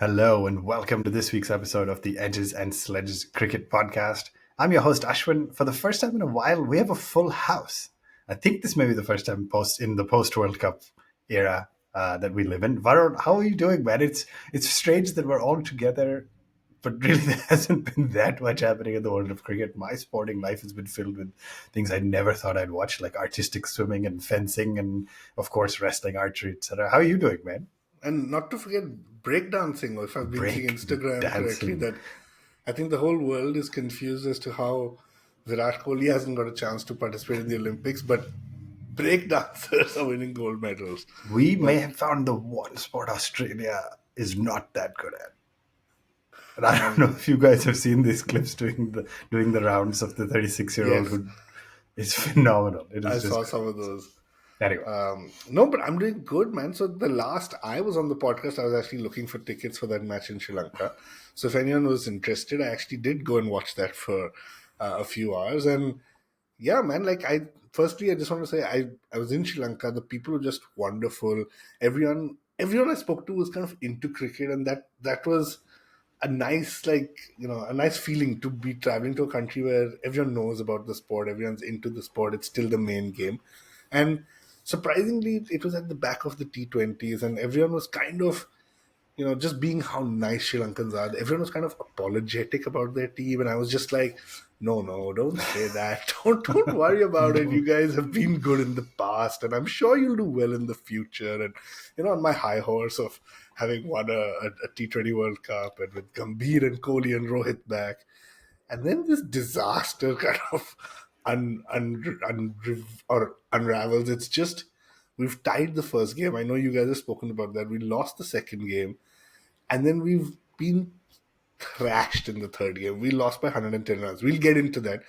Hello and welcome to this week's episode of the Edges and Sledges Cricket Podcast. I'm your host Ashwin. For the first time in a while, we have a full house. I think this may be the first time in the post World Cup era that we live in. Varun, how are you doing, man? It's strange that we're all together, but really there hasn't been that much happening in the world of cricket. My sporting life has been filled with things I never thought I'd watch, like artistic swimming and fencing, and of course wrestling, archery, etc. How are you doing, man? And not to forget breakdancing, if I've been seeing Break Instagram correctly, dancing. that I think the whole world is confused as to how Virat Kohli hasn't got a chance to participate in the Olympics, but breakdancers are winning gold medals. We may But have found the one sport Australia is not that good at. And I don't know and if you guys have seen these clips doing the rounds of the 36-year-old yes, who is phenomenal. It I is just saw some crazy. of those. Anyway, No, but I'm doing good, man. So the last I was on the podcast, I was actually looking for tickets for that match in Sri Lanka. So if anyone was interested, I actually did go and watch that for a few hours. And yeah, man, I just want to say I was in Sri Lanka. The people were just wonderful. Everyone I spoke to was kind of into cricket, and that was a nice, a nice feeling to be traveling to a country where everyone knows about the sport, everyone's into the sport. It's still the main game, and surprisingly, it was at the back of the T20s, and everyone was kind of, just being how nice Sri Lankans are. Everyone was kind of apologetic about their team, and I was just like, no, no, don't say that. Don't worry about it. You guys have been good in the past, and I'm sure you'll do well in the future. And on my high horse of having won a T20 World Cup, and with Gambhir and Kohli and Rohit back, and then this disaster kind of unravels. It's just we've tied the first game. I know you guys have spoken about that. We lost the second game, and then we've been thrashed in the third game. We lost by 110 runs. We'll get into that.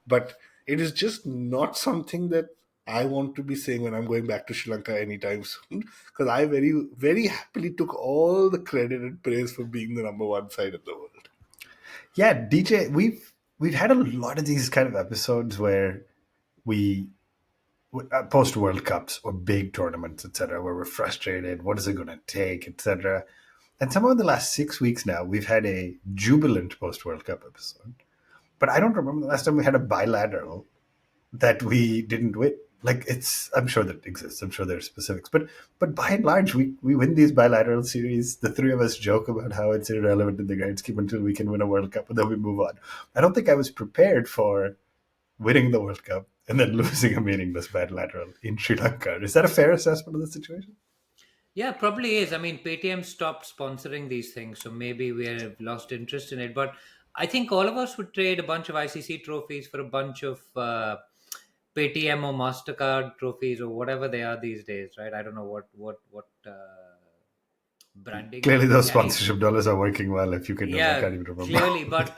But it is just not something that I want to be saying when I'm going back to Sri Lanka anytime soon. Because I very, very happily took all the credit and praise for being the number one side in the world. yeah, DJ, we've had a lot of these kind of episodes where we post World Cups or big tournaments, etc., where we're frustrated. What is it going to take, etc. And somehow in the last 6 weeks now, we've had a jubilant post World Cup episode. But I don't remember the last time we had a bilateral that we didn't win. Like I'm sure that exists. I'm sure there are specifics, but by and large, we win these bilateral series. The three of us joke about how it's irrelevant in the grand scheme until we can win a World Cup, and then we move on. I don't think I was prepared for winning the World Cup and then losing a meaningless bilateral in Sri Lanka. Is that a fair assessment of the situation? Yeah, probably is. I mean, Paytm stopped sponsoring these things, so maybe we have lost interest in it. But I think all of us would trade a bunch of ICC trophies for a bunch of Paytm or Mastercard trophies or whatever they are these days, right? I don't know what branding Clearly, they those carry. sponsorship dollars are working well. If you can do, I Yeah, can't even remember. clearly. But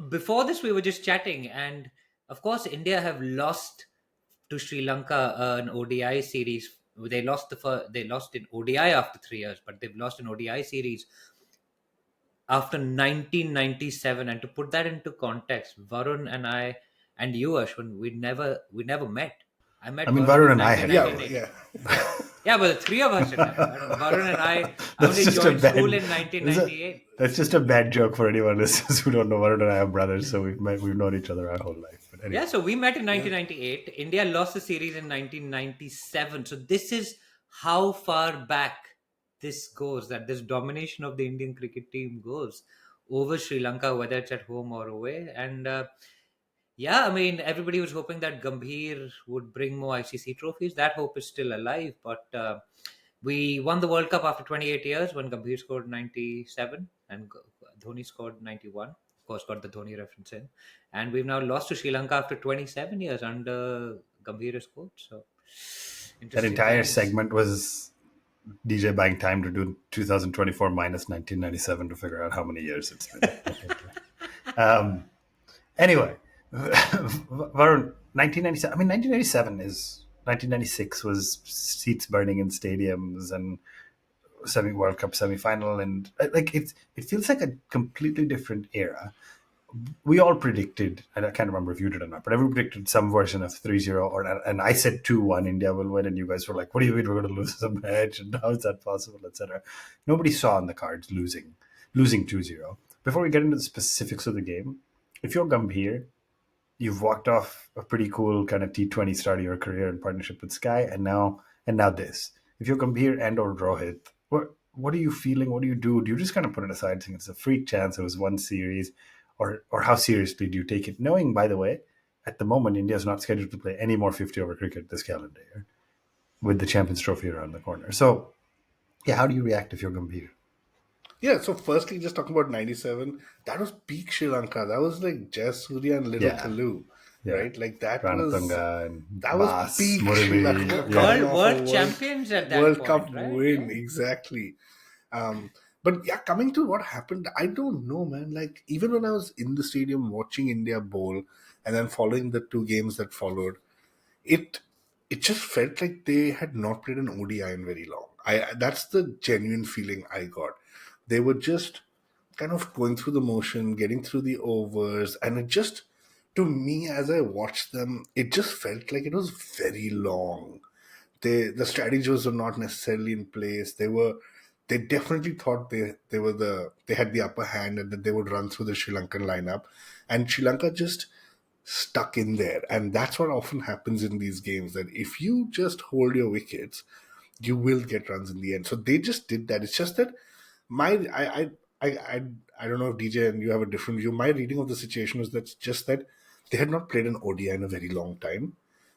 before this, we were just chatting, and of course, India have lost to Sri Lanka an ODI series. They lost in ODI after 3 years, but they've lost an ODI series after 1997. And to put that into context, Varun and I and you, Ashwin, we never met. I I met mean, Varun Varun in and I had Yeah, never. 1998. yeah. Yeah, but the three of us had never met. Varun and I That's only just a joined school bad. in Is it? 1998. That's just a bad joke for anyone listeners who don't know. Varun and I are brothers, so we've known each other our whole life. But Yeah, anyway, so we met in Yeah. 1998. India lost the series in 1997. So this is how far back this goes, that this domination of the Indian cricket team goes over Sri Lanka, whether it's at home or away. And yeah, I mean, everybody was hoping that Gambhir would bring more ICC trophies. That hope is still alive. But we won the World Cup after 28 years when Gambhir scored 97 and Dhoni scored 91. Of course, got the Dhoni reference in. And we've now lost to Sri Lanka after 27 years under Gambhir's coach. So, that interesting entire times. segment was DJ buying time to do 2024 minus 1997 to figure out how many years it's been. Anyway, Varun, 1997. I mean, 1997 is 1996 was seats burning in stadiums and semi World Cup semi final, and like it feels like a completely different era. we all predicted, and I can't remember if you did or not, but everyone predicted some version of 3-0, and I said 2-1, India will win, and you guys were like, what do you mean we're going to lose some match, and how is that possible, etc. Nobody saw on the cards losing 2-0. Before we get into the specifics of the game, if you're Gambhir, you've walked off a pretty cool kind of T20 start of your career in partnership with Sky, and now this. If you're Gambhir and or Rohit, what are you feeling? What do you do? Do you just kind of put it aside, saying it's a freak chance? It was one series, or how seriously do you take it? Knowing, by the way, at the moment India is not scheduled to play any more 50 over cricket this calendar year, with the Champions Trophy around the corner. So, yeah, how do you react if you're Gambhir? Yeah, so firstly, just talking about 97, that was peak Sri Lanka. That was like Jayasuriya and Little Yeah, Kalu, yeah. right? Like that was Ranatunga and that was Bas, peak Sri Murali, Lanka yeah. coming World off a world champions at that World point, Cup right? win. Yeah. Exactly. But yeah, coming to what happened, I don't know, man. Like even when I was in the stadium watching India bowl and then following the two games that followed, it it just felt like they had not played an ODI in very long. That's the genuine feeling I got. They were just kind of going through the motion, getting through the overs, and it just, to me as I watched them, it just felt like it was very long. The strategies were not necessarily in place. They definitely thought they had the upper hand and that they would run through the Sri Lankan lineup, and Sri Lanka just stuck in there. And that's what often happens in these games, that if you just hold your wickets, you will get runs in the end. So they just did that. It's just that my I don't know if DJ and you have a different view. My reading of the situation was that just that they had not played an ODI in a very long time,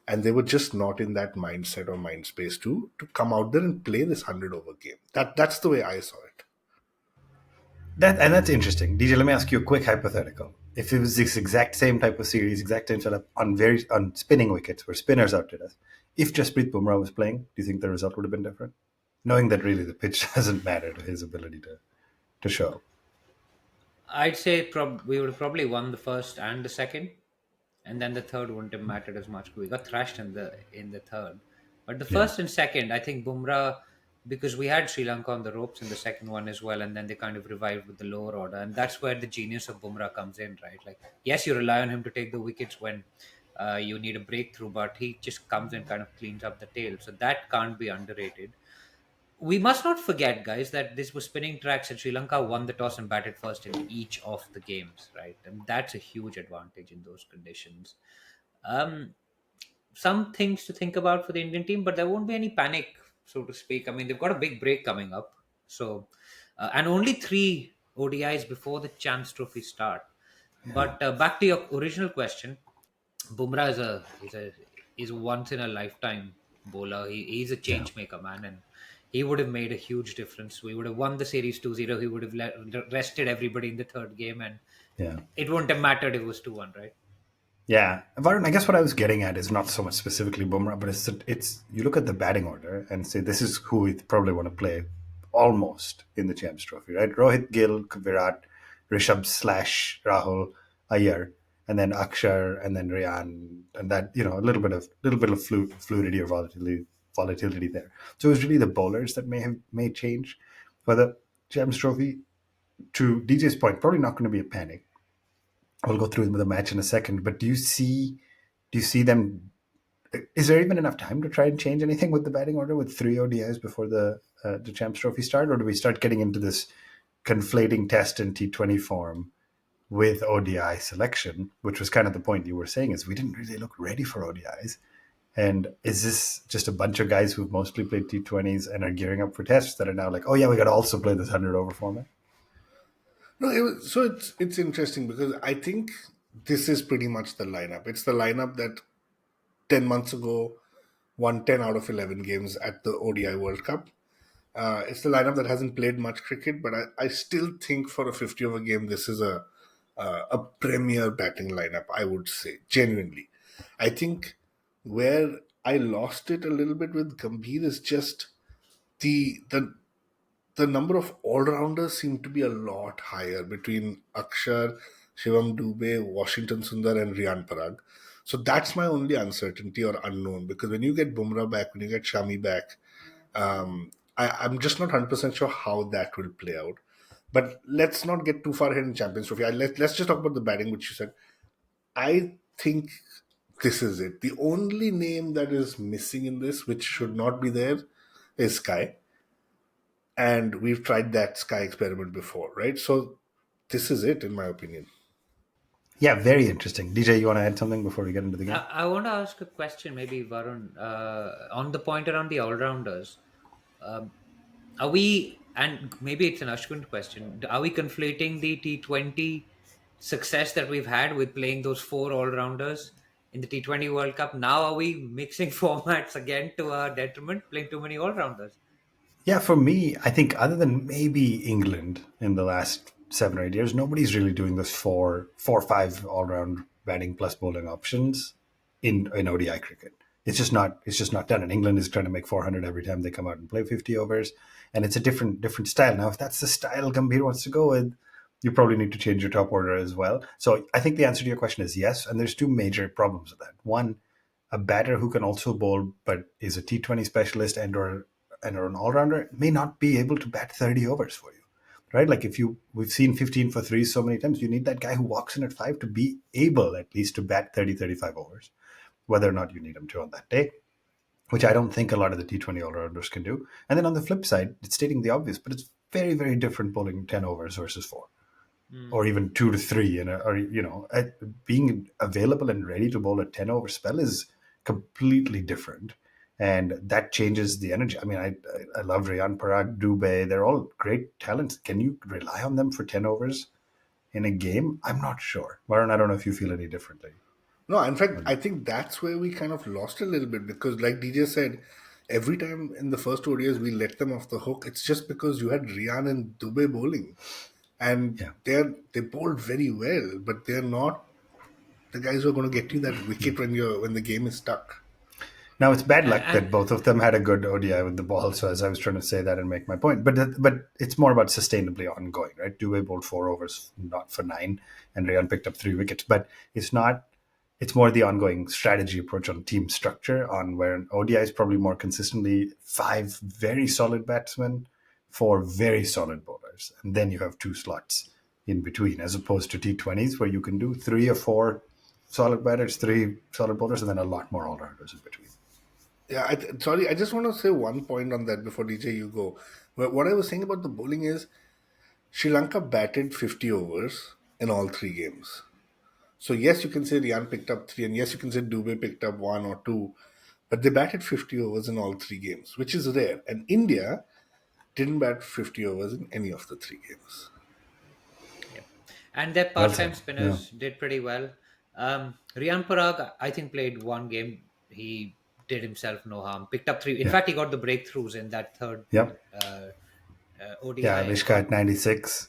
and they were just not in that mindset or mind space to come out there and play this 100 over game. That's the way I saw it. That's interesting. DJ, let me ask you a quick hypothetical. If it was this exact same type of series, exact same setup on spinning wickets where spinners outdid us, if Jasprit Bumrah was playing, do you think the result would have been different? Knowing that really the pitch doesn't matter to his ability to show. I'd say we would have probably won the first and the second, and then the third wouldn't have mattered as much. We got thrashed in the third, but the Yeah. first and second, I think Bumrah, because we had Sri Lanka on the ropes in the second one as well, and then they kind of revived with the lower order, and that's where the genius of Bumrah comes in, right? Like, yes, you rely on him to take the wickets when you need a breakthrough, but he just comes and kind of cleans up the tail, so that can't be underrated. We must not forget, guys, that this was spinning tracks and Sri Lanka won the toss and batted first in each of the games, right? And that's a huge advantage in those conditions. Um, some things to think about for the Indian team, but there won't be any panic, so to speak. I mean, they've got a big break coming up, so and only three ODIs before the Chance Trophy start. But back to your original question, Bumrah is a once in a lifetime bowler. He's a Yeah. change maker, man, and he would have made a huge difference. We would have won the series 2-0. He would have rested everybody in the third game, and Yeah. it wouldn't have mattered if it was 2-1, right? Yeah, Varun, I guess what I was getting at is not so much specifically Bumrah, but it's you look at the batting order and say this is who we probably want to play almost in the Champs Trophy, right? Rohit, Gill, Virat, Rishabh slash Rahul, Iyer, and then Akshar, and then Ryan, and that a little bit of fluidity or volatility there. So it was really the bowlers that may change for the Champs Trophy. To DJ's point, probably not going to be a panic. I'll go through the match in a second, but do you see them? Is there even enough time to try and change anything with the batting order with three ODIs before the Champs Trophy start, or do we start getting into this conflating Test and T20 form with ODI selection, which was kind of the point you were saying is we didn't really look ready for ODIs. And is this just a bunch of guys who've mostly played T20s and are gearing up for tests that are now like, oh yeah, we got to also play this 100 over format? No, so it's interesting because I think this is pretty much the lineup. It's the lineup that 10 months ago won 10 out of 11 games at the ODI World Cup. It's the lineup that hasn't played much cricket, but I still think for a 50 over game, this is a premier batting lineup, I would say, genuinely. I think where I lost it a little bit with Gambhir is just the the the number of all rounders seem to be a lot higher between Akshar, Shivam Dubey, Washington Sundar, and Riyan Parag. So that's my only uncertainty or unknown, because when you get Bumrah back, when you get Shami back, I'm just not 100% sure how that will play out. But let's not get too far ahead in Champions Trophy. Let's just talk about the batting, which you said. I think this is it. The only name that is missing in this, which should not be there, is Sky. And we've tried that Sky experiment before, right? So this is it, in my opinion. Yeah, very interesting. DJ, you want to add something before we get into the game? I want to ask a question, maybe Varun, on the point around the all rounders. Um, are we, and maybe it's an Ashwin question, are we conflating the T20 success that we've had with playing those four all rounders in the T20 World Cup? Now are we mixing formats again to our detriment, playing too many all rounders? Yeah, for me, I think other than maybe England in the last 7 or 8 years, nobody's really doing this four, five all round batting plus bowling options in ODI cricket. It's just not done. And England is trying to make 400 every time they come out and play 50 overs, and it's a different style. Now, if that's the style Gambhir wants to go with, you probably need to change your top order as well. So I think the answer to your question is yes. And there's two major problems with that. One, a batter who can also bowl but is a T20 specialist and or an all-rounder may not be able to bat 30 overs for you, right? Like if you we've seen 15 for threes so many times, you need that guy who walks in at five to be able at least to bat 30, 35 overs, whether or not you need him to on that day, which I don't think a lot of the T20 all-rounders can do. And then on the flip side, it's stating the obvious, but it's very, very different bowling 10 overs versus four, or even 2 to 3, or being available and ready to bowl a 10 over spell is completely different, and that changes the energy. I mean, I love Rayan Parag, Dubey. They're all great talents. Can you rely on them for 10 overs in a game? I'm not sure. Varun, I don't know if you feel any differently. No, in fact, I think that's where we kind of lost a little bit because, like DJ said, every time in the first ODIs we let them off the hook, it's just because you had Rian and Dubey bowling. And Yeah. they bowled very well, but they're not the guys who are going to get you that wicket when the game is stuck. Now it's bad luck that And both of them had a good ODI with the ball. So as I was trying to say that and make my point, but it's more about sustainably ongoing, right? Dubey bowled 4 overs, not for 9, and Rayan picked up 3 wickets. But it's not. It's more the ongoing strategy approach on team structure, on where an ODI is probably more consistently five very solid batsmen, four very solid bowlers, and then you have two slots in between, as opposed to T20s where you can do 3 or 4 solid batters, 3 solid bowlers, and then a lot more all rounders in between. Yeah, sorry, I just want to say one point on that before DJ you go. What I was saying about the bowling is Sri Lanka batted 50 overs in all three games. So yes, you can say Rian picked up three, and yes, you can say Dubey picked up one or two, but they batted 50 overs in all three games, which is rare. And India didn't bat 50 overs in any of the three games. yeah. And their Well part-time said. Yeah. spinners did pretty well. Rian Parag, I think, played one game. He did himself no harm. Picked up three. In Yeah. fact, he got the breakthroughs in that third Yep. uh, Yeah. ODI. Vishka at 96.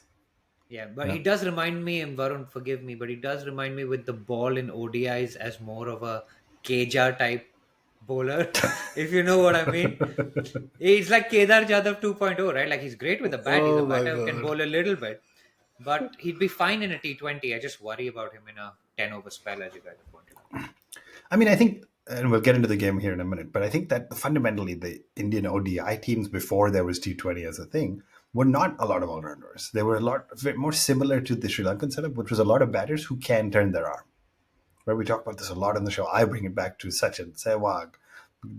Yeah, but Yeah. he does remind me, and Varun, forgive me, but he does remind me with the ball in ODIs as more of a Keja type bowler, if you know what I mean. He's like Kedar Jadhav 2.0, right? Like he's great with the bat. He's a Oh my batter who can god. bowl a little bit, but he'd be fine in a T20. I just worry about him in a 10 over spell, as you guys have pointed out. I mean, I think, and we'll get into the game here in a minute, but I think that fundamentally the Indian ODI teams before there was T20 as a thing were not a lot of all-rounders. They were a lot more similar to the Sri Lankan setup, which was a lot of batters who can turn their arm. Where we talk about this a lot on the show. I bring it back to Sachin, Sehwag,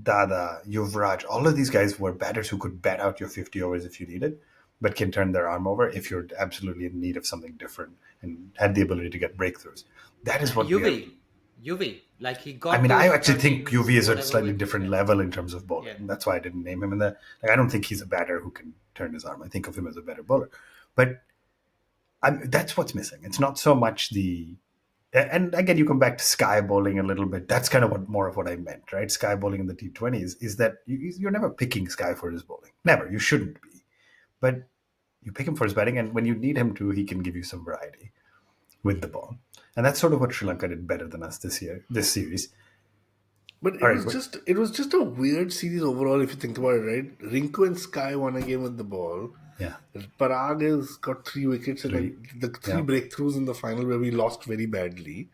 Dada, Yuvraj. All of these guys were batters who could bat out your 50 overs if you needed, but can turn their arm over if you're absolutely in need of something different and had the ability to get breakthroughs. That is what we are. Like he I got mean, I those actually think cuttings, UV is a whatever slightly with different spin. level in terms of Yeah. bowling. That's why I didn't name him in the. Like, I don't think he's a batter who can turn his arm. I think of him as a better bowler, but that's what's missing. It's not so much the. And again, you come back to sky bowling a little bit. That's kind of what more of what I meant, right? Sky bowling in the T20s is that you're never picking Sky for his bowling. Never. You shouldn't be. But you pick him for his batting, and when you need him to, he can give you some variety with the ball. And that's sort of what Sri Lanka did better than us this series. But All right, it was just a weird series overall if you think about it, right? Rinku and Sky won a game with the ball. yeah, Parag has got 3 wickets and three, then the three yeah. breakthroughs in the final where we lost very badly.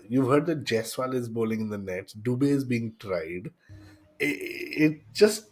You've heard that Jaiswal is bowling in the nets. Dubey is being tried. It just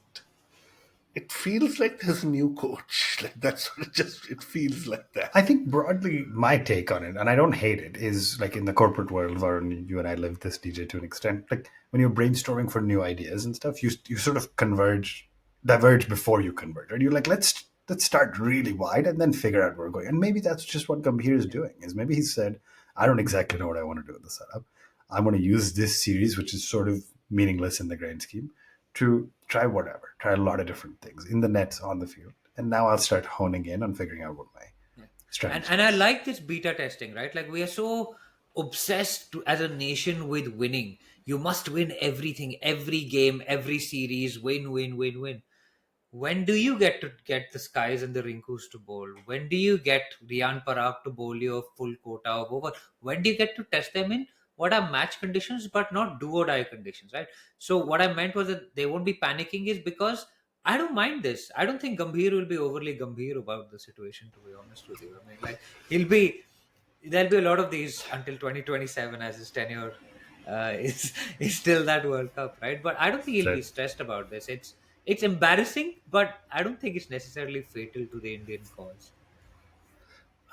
it feels like there's a new coach. Like that's what it feels like that. I think broadly my take on it, and I don't hate it, is like in the corporate world, where you and I live this, DJ, to an extent. Like when you're brainstorming for new ideas and stuff, you sort of diverge before you converge. Right? You're like, let's start really wide and then figure out where we're going. And maybe that's just what Gambhir is doing. Is maybe he said, I don't exactly know what I want to do with the setup. I want to use this series, which is sort of meaningless in the grand scheme, to try whatever, try a lot of different things in the nets, on the field. And now I'll start honing in on figuring out what my Yeah. strategy And I is. like this beta testing, right? Like we are so obsessed as a nation with winning. You must win everything, every game, every series, win, win, win, win. When do you get to get the Skies and the Rinkus to bowl? When do you get Rian Parag to bowl your full quota of over? When do you get to test them in what are match conditions but not do or die conditions, right? So what I meant was that they won't be panicking is because I don't mind this. I don't think Gambhir will be overly Gambhir about the situation, to be honest with you. I mean, like, he'll be, there'll be a lot of these until 2027 as his tenure is still that World Cup, right? But I don't think he'll So, be stressed about this. It's embarrassing, but I don't think it's necessarily fatal to the Indian cause.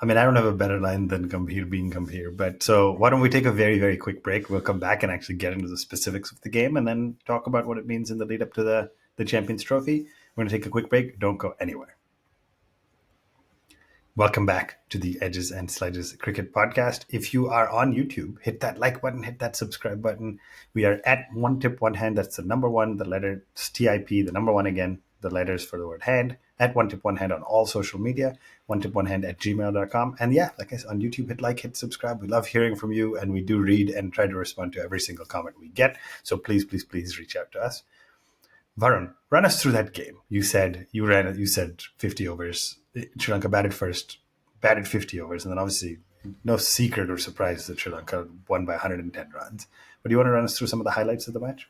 I mean, I don't have a better line than Gambhir being Gambhir. But so why don't we take a very, very quick break? We'll come back and actually get into the specifics of the game and then talk about what it means in the lead up to the Champions Trophy. We're going to take a quick break. Don't go anywhere. Welcome back to the Edges and Sledges Cricket Podcast. If you are on YouTube, hit that like button, hit that subscribe button. We are at One Tip One Hand. That's the number one, the letter TIP, the number one again, the letters for the word hand. At One Tip One Hand on all social media, One Tip One Hand at gmail.com. And yeah, like I said, on YouTube, hit like, hit subscribe. We love hearing from you, and we do read and try to respond to every single comment we get. So please, please, please reach out to us. Varun, run us through that game. You said 50 overs. Sri Lanka batted 50 overs, and then obviously no secret or surprise that Sri Lanka won by 110 runs. But do you want to run us through some of the highlights of the match?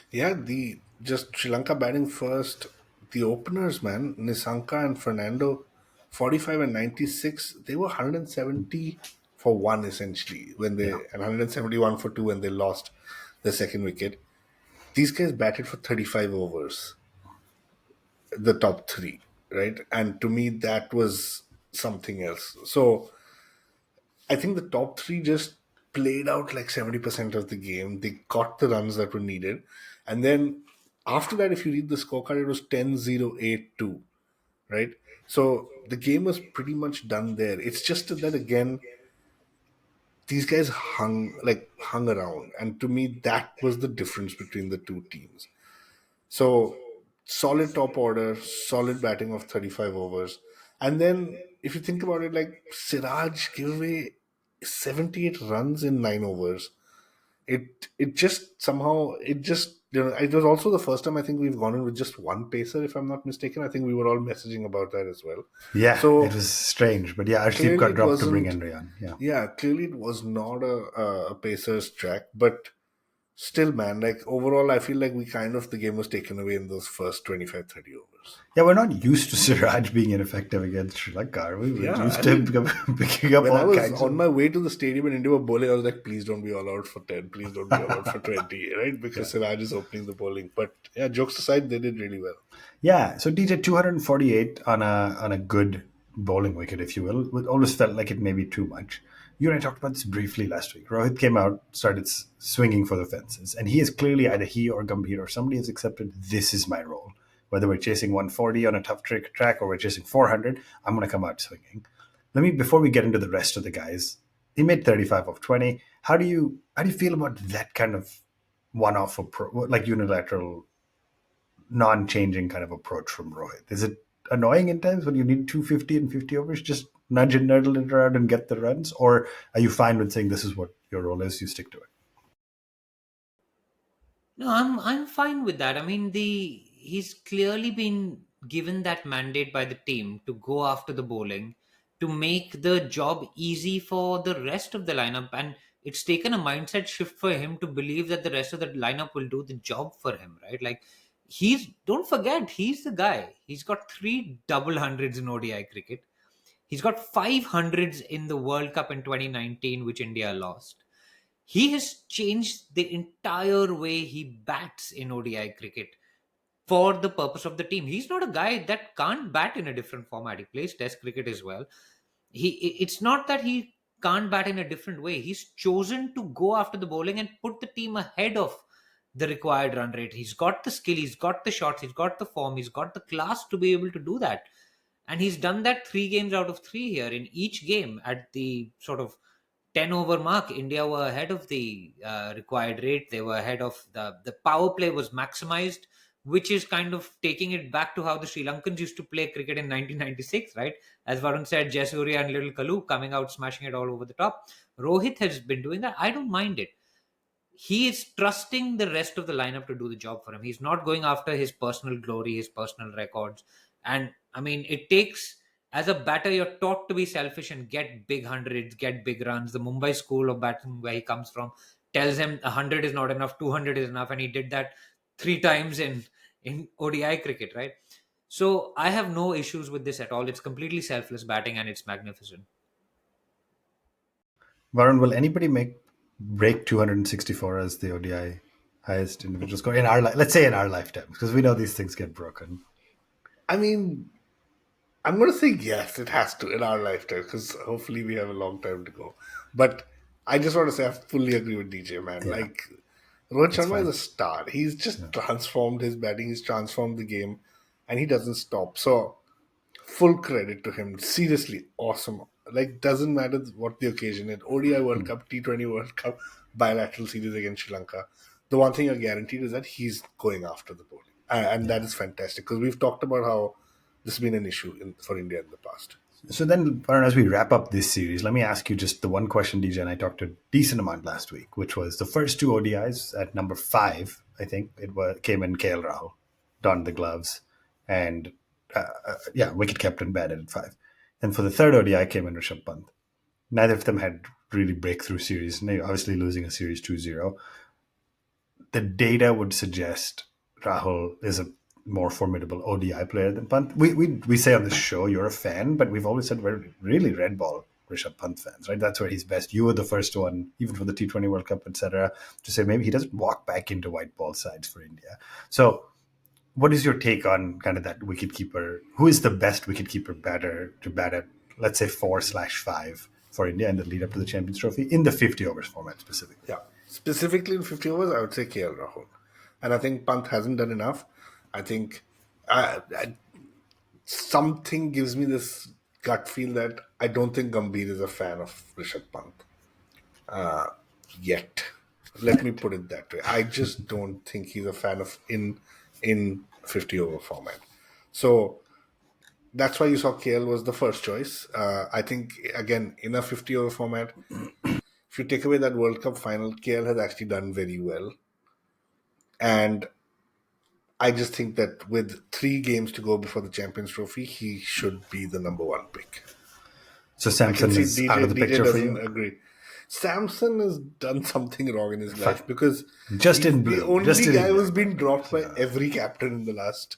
Yeah, the just Sri Lanka batting first. The openers, man, Nisanka and Fernando, 45 and 96. They were 170 for one essentially when Yeah. they and 171 for two when they lost the second wicket. These guys batted for 35 overs, the top three, right? And to me, that was something else. So I think the top three just played out like 70% of the game. They got the runs that were needed. And then after that, if you read the scorecard, it was 10-0-8-2, right? So the game was pretty much done there. It's just that, again, these guys hung around. And to me, that was the difference between the two teams. So solid top order, solid batting of 35 overs. And then if you think about it, like Siraj gave away 78 runs in 9 overs. It just somehow it just it was also the first time I think we've gone in with just one pacer, if I'm not mistaken. I think we were all messaging about that as well. Yeah, it So was strange. But yeah, Arshdeep clearly got it dropped to bring wasn't in Ryan. Yeah. yeah, clearly it was not a pacer's track, but still, man, like overall, I feel like the game was taken away in those first 25, 30 overs. Yeah, we're not used to Siraj being ineffective against Sri Lanka, are we? We're Yeah, I used to him mean, picking up when I all was kinds on of. my way to the stadium and India were bowling, I was like, please don't be all out for 10. Please don't be all out for 20, right? Yeah. Because Siraj is opening the bowling. But yeah, jokes aside, they did really well. Yeah, so DJ 248 on a good bowling wicket, if you will. It always felt like it may be too much. You and I talked about this briefly last week. Rohit came out, started swinging for the fences, and he is clearly either he or Gambhir or somebody has accepted this is my role. Whether we're chasing 140 on a tough track or we're chasing 400, I'm going to come out swinging. Let me before we get into the rest of the guys. He made 35 of 20. How do you feel about that kind of one-off approach, like unilateral non-changing kind of approach from Rohit? Is it annoying in times when you need 250 and 50 overs, just nudge and nurdle it around and get the runs? Or are you fine with saying this is what your role is, you stick to it? No, I'm fine with that. I mean, the he's clearly been given that mandate by the team to go after the bowling to make the job easy for the rest of the lineup, and it's taken a mindset shift for him to believe that the rest of the lineup will do the job for him, right? Like, he's don't forget, he's the guy. He's got three double hundreds in ODI cricket. He's got 500s in the World Cup in 2019, which India lost. He has changed the entire way he bats in ODI cricket. for the purpose of the team. He's not a guy that can't bat in a different format. He plays test cricket as well. It's not that he can't bat in a different way. He's chosen to go after the bowling and put the team ahead of the required run rate. He's got the skill, he's got the shots, he's got the form, he's got the class to be able to do that. And he's done that 3 games out of 3 here. In each game at the sort of 10 over mark, India were ahead of the required rate. They were ahead of the power play was maximized, which is kind of taking it back to how the Sri Lankans used to play cricket in 1996, right? As Varun said, Jasuria and Little Kalu coming out, smashing it all over the top. Rohit has been doing that. I don't mind it. He is trusting the rest of the lineup to do the job for him. He's not going after his personal glory, his personal records. And I mean, it takes, as a batter, you're taught to be selfish and get big hundreds, get big runs. The Mumbai school of batting, where he comes from, tells him 100 is not enough, 200 is enough. And he did that 3 times in ODI cricket, right? So I have no issues with this at all. It's completely selfless batting and it's magnificent. Varun, will anybody break 264 as the ODI highest individual score in our let's say in our lifetime, because we know these things get broken. I mean, I'm going to say yes, it has to in our lifetime because hopefully we have a long time to go. But I just want to say I fully agree with DJ, man. Yeah. Like, Rohit That's Sharma is fine. a star. He's just transformed his batting, he's transformed the game, and he doesn't stop. So, full credit to him. Seriously, awesome. Like, doesn't matter what the occasion is. ODI World Cup, T20 World Cup, bilateral series against Sri Lanka. The one thing you're guaranteed is that he's going after the bowling. And that is fantastic because we've talked about how this has been an issue for India in the past. So then, Varun, as we wrap up this series, let me ask you just the one question DJ and I talked a decent amount last week, which was the first 2 ODIs at number 5. I think came in KL Rahul, donned the gloves, and wicket kept and batted at 5. And for the third ODI came in Rishabh Pant. Neither of them had really breakthrough series. Obviously, losing a series 2-0. The data would suggest Rahul is a more formidable ODI player than Pant. We say on this show you're a fan, but we've always said we're really red ball Rishabh Pant fans, right? That's where he's best. You were the first one, even for the T20 World Cup, etc., to say maybe he doesn't walk back into white ball sides for India. So, what is your take on kind of that wicketkeeper? Who is the best wicketkeeper batter to bat at, let's say, 4/5 for India in the lead up to the Champions Trophy in the 50 overs format specifically? Yeah. Specifically in 50 overs, I would say KL Rahul. And I think Pant hasn't done enough. I think something gives me this gut feel that I don't think Gambhir is a fan of Rishabh Pant yet. Let me put it that way. I just don't think he's a fan of in 50 over format. So that's why you saw KL was the first choice. I think again in a 50 over format, if you take away that World Cup final, KL has actually done very well. And I just think that with 3 games to go before the Champions Trophy, he should be the number 1 pick. So I Samson can see is DJ, out of the DJ picture for doesn't you? agree. Samson has done something wrong in his life because Just he's in the blue. only Just in guy blue. who's been dropped by every captain in the last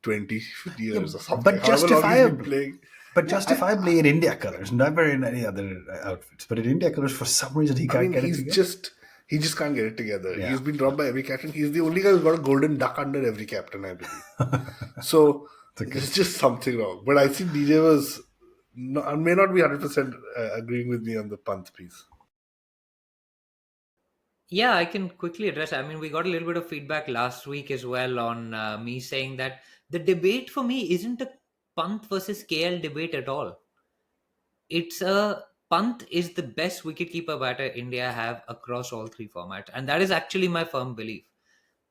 20 years or something. But However long he's been justifiably. playing. But justifiably in India colours, never in any other outfits. But in India colours, for some reason, he I can't mean, get it together. he just can't get it together. Yeah. He's been dropped by every captain. He's the only guy who's got a golden duck under every captain, I believe. So there's just something wrong. But I think DJ may not be 100% agreeing with me on the Pant piece. Yeah, I can quickly address. I mean, we got a little bit of feedback last week as well on me saying that the debate for me isn't a Pant versus KL debate at all. It's a Pant is the best wicketkeeper batter India have across all 3 formats, and that is actually my firm belief.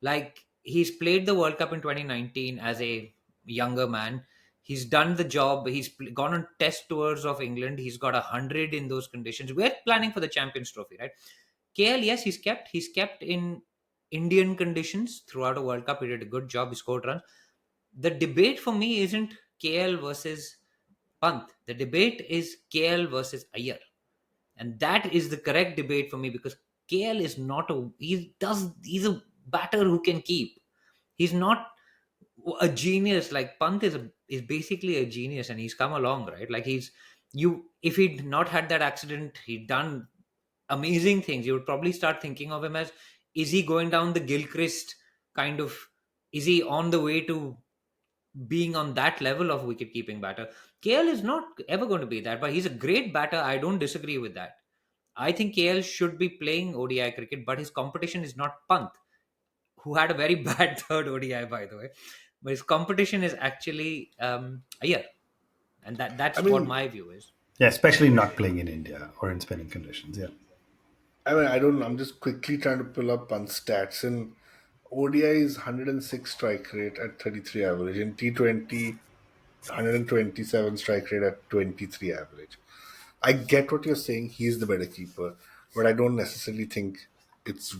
Like, he's played the World Cup in 2019 as a younger man. He's done the job. He's gone on test tours of England. He's got 100 in those conditions. We're planning for the Champions Trophy, right? KL, yes, he's kept in Indian conditions throughout a World Cup. He did a good job. He scored runs. The debate for me isn't KL versus Pant. The debate is KL versus Iyer, and that is the correct debate for me because KL is not a he's a batter who can keep. He's not a genius like Pant is basically a genius, and he's come along, right? Like, if he'd not had that accident, he'd done amazing things. You would probably start thinking of him as, is he going down the Gilchrist kind of Is he on the way to being on that level of wicket keeping batter? KL is not ever going to be that, but he's a great batter. I don't disagree with that. I think KL should be playing ODI cricket, but his competition is not Pant, who had a very bad third ODI, by the way. But his competition is actually Iyer, and I that's what mean, my view is. Yeah, especially not playing in India or in spinning conditions. Yeah. I don't know. I'm just quickly trying to pull up on stats. In ODI is 106 strike rate at 33 average. In T20, 127 strike rate at 23 average. I get what you're saying. He's the better keeper, but I don't necessarily think it's.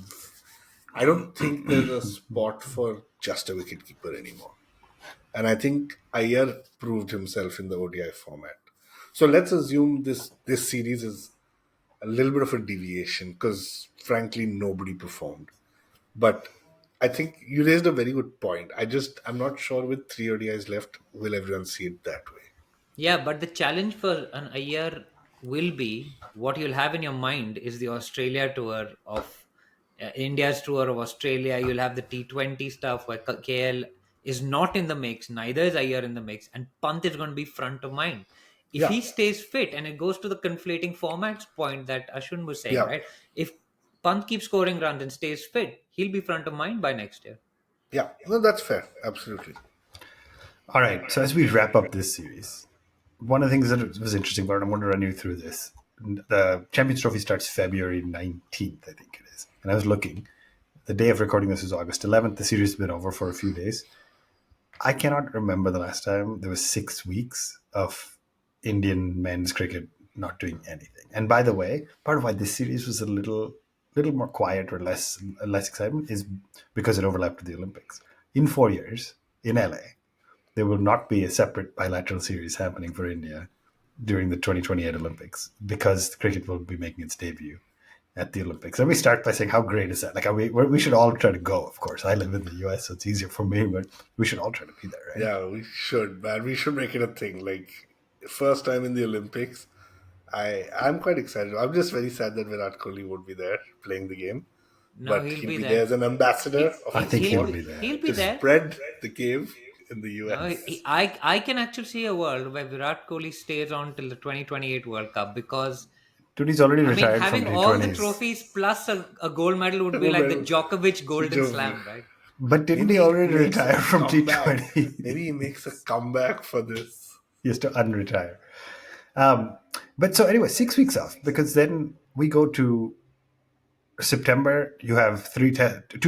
I don't think there's a spot for just a wicket keeper anymore. And I think Iyer proved himself in the ODI format. So let's assume this series is a little bit of a deviation because frankly nobody performed. But I think you raised a very good point. I'm not sure with three ODIs left will everyone see it that way. Yeah, but the challenge for an Iyer will be what you'll have in your mind is the Australia tour of India's tour of Australia. You'll have the T20 stuff where KL is not in the mix, neither is Iyer in the mix, and Pant is going to be front of mind. If Yeah, he stays fit, and it goes to the conflating formats point that Ashwin was saying, yeah, right? If Pant keeps scoring runs and stays fit, he'll be front of mind by next year. yeah. No, that's fair. Absolutely. All right. So as we wrap up this series, one of the things that was interesting, but I want to run you through this. The Champions Trophy starts February 19th, I think it is. And I was looking. The day of recording this is August 11th. The series has been over for a few days. I cannot remember the last time there was 6 weeks of Indian men's cricket not doing anything. And by the way, part of why this series was a little more quiet or less excitement is because it overlapped with the Olympics. In 4 years in LA, there will not be a separate bilateral series happening for India during the 2028 Olympics because cricket will be making its debut at the Olympics. Let me start by saying how great is that? Like we should all try to go. Of course, I live in the US, so it's easier for me, but we should all try to be there, right? Yeah, we should, man. We should make it a thing. Like first time in the Olympics. I'm quite excited. I'm just very sad that Virat Kohli won't be there playing the game, No, but he'll he'll be be there there. as an ambassador of I the think he'll sport be there. He'll be to there. spread the game in the No, US. I can actually see a world where Virat Kohli stays on till the 2028 World Cup because, Dude, he's already I mean, retired from having all the T20s. trophies plus a gold medal would be Gold like the medal. Djokovic Golden Jovi. Slam, right? But didn't he Maybe he already makes a retire from comeback. T20? Maybe he makes a comeback for this. He has to unretire. But so anyway, 6 weeks off because then we go to September. You have two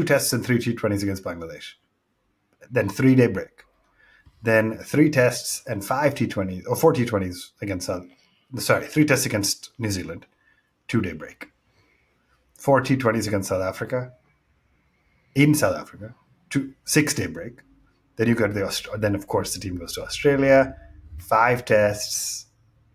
tests and three T20s against Bangladesh. Then 3 day break. Then three tests and five T20s or four T20s against three tests against New Zealand, 2 day break. Four T20s against South Africa, in South Africa, 6 day break. Then you go to then of course the team goes to Australia, five tests,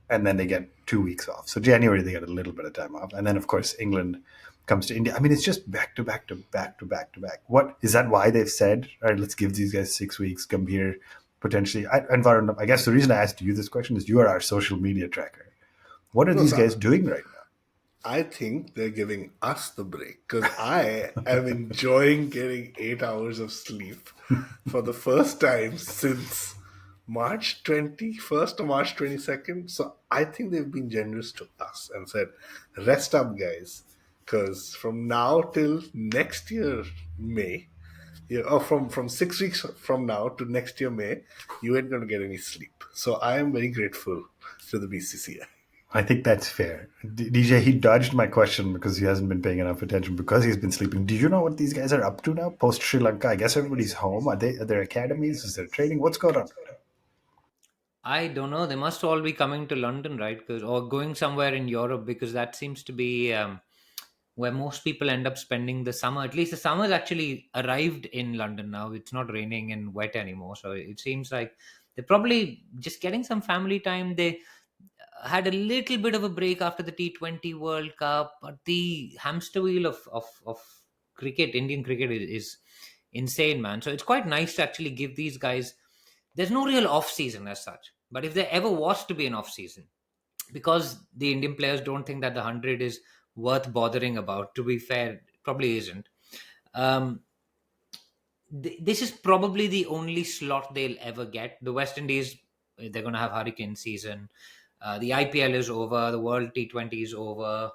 and then they get 2 weeks off. So January they get a little bit of time off, and then of course England comes to India. I mean, it's just back to back to back to back to back. What is that? Why they've said, all right, let's give these guys 6 weeks. Come here, potentially. And Varun, I guess the reason I asked you this question is you are our social media tracker. What are No, these sir. guys doing right now? I think they're giving us the break because I am enjoying getting 8 hours of sleep for the first time since March 21st or March 22nd. So I think they've been generous to us and said, rest up, guys, because from now till next year, May, yeah, or from 6 weeks from now to next year, May, you ain't going to get any sleep. So I am very grateful to the BCCI. I think that's fair. DJ, he dodged my question because he hasn't been paying enough attention because he's been sleeping. Do you know what these guys are up to now post Sri Lanka? I guess everybody's home. Are there academies? Is there training? What's going on? I don't know. They must all be coming to London, right? Or going somewhere in Europe because that seems to be where most people end up spending the summer. At least the summer's actually arrived in London now. It's not raining and wet anymore. So it seems like they're probably just getting some family time. They had a little bit of a break after the T20 World Cup, but the hamster wheel of cricket, Indian cricket, is insane, man. So it's quite nice to actually give these guys. There's no real off season as such, but if there ever was to be an off season, because the Indian players don't think that the 100 is worth bothering about. To be fair, it probably isn't. Um, this is probably the only slot they'll ever get. The West Indies, they're going to have hurricane season. The IPL is over. The World T20 is over.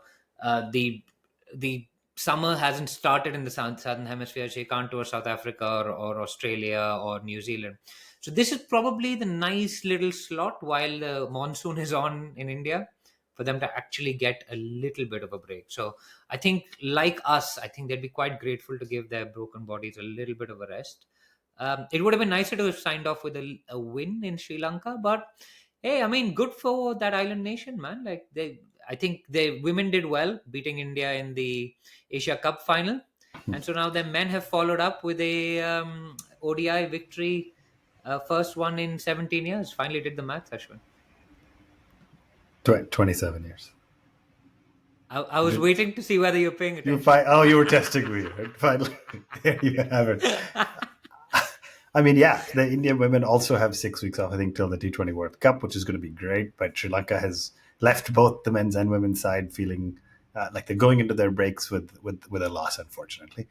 The summer hasn't started in the southern hemisphere, so you can't tour South Africa or Australia or New Zealand. So this is probably the nice little slot while the monsoon is on in India, for them to actually get a little bit of a break. So I think, like us, I think they'd be quite grateful to give their broken bodies a little bit of a rest. It would have been nicer to have signed off with a win in Sri Lanka, but hey, I mean, good for that island nation, man. Like I think the women did well, beating India in the Asia Cup final, and so now the men have followed up with a ODI victory, first one in 17 years. Finally, did the math, Ashwin. 27 years. I was waiting to see whether you're paying attention. You were testing me. Right? Finally, there you have it. I mean, yeah, the Indian women also have 6 weeks off, I think, till the T20 World Cup, which is going to be great. But Sri Lanka has left both the men's and women's side feeling like they're going into their breaks with a loss, unfortunately.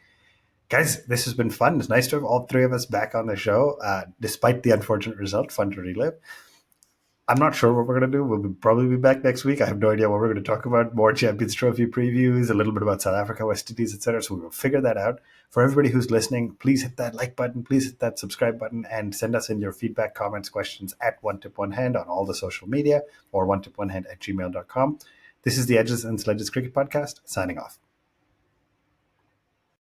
Guys, this has been fun. It's nice to have all three of us back on the show, despite the unfortunate result. Fun to relive. I'm not sure what we're going to do. We'll probably be back next week. I have no idea what we're going to talk about. More Champions Trophy previews, a little bit about South Africa, West Indies, etc. So we will figure that out. For everybody who's listening, please hit that like button, please hit that subscribe button, and send us in your feedback, comments, questions at One Tip One Hand on all the social media or onetiponehand@gmail.com. This is the Edges and Sledges Cricket Podcast, signing off.